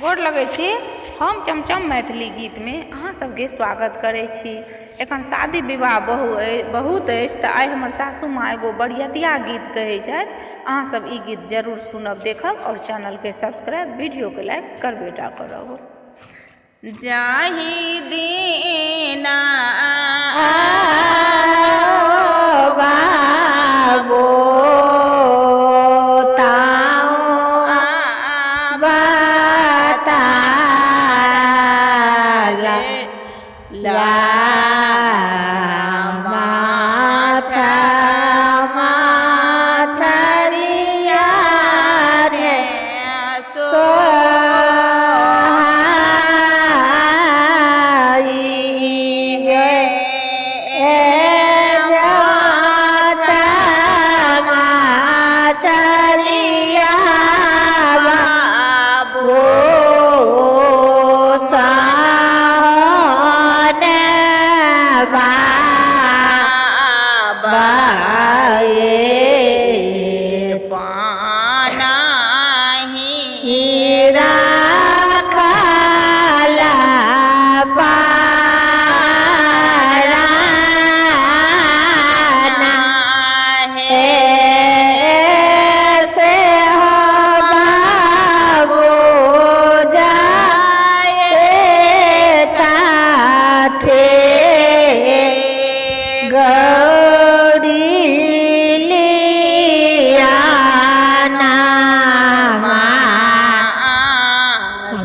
गोर लगै छी। हम चमचम मैथिली गीत में अहाँ सबके स्वागत करै छी। एखन शादी विवाह बहुत अछि तऽ आइ हमर सासू माँ एगो बरियतिया गीत कहै छथि। अहाँ सब ई गीत जरूर सुनब, देखब और चैनल के सब्सक्राइब, वीडियो के लाइक करबेटा करब। जाहि दीना बाबो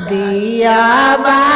दिया बा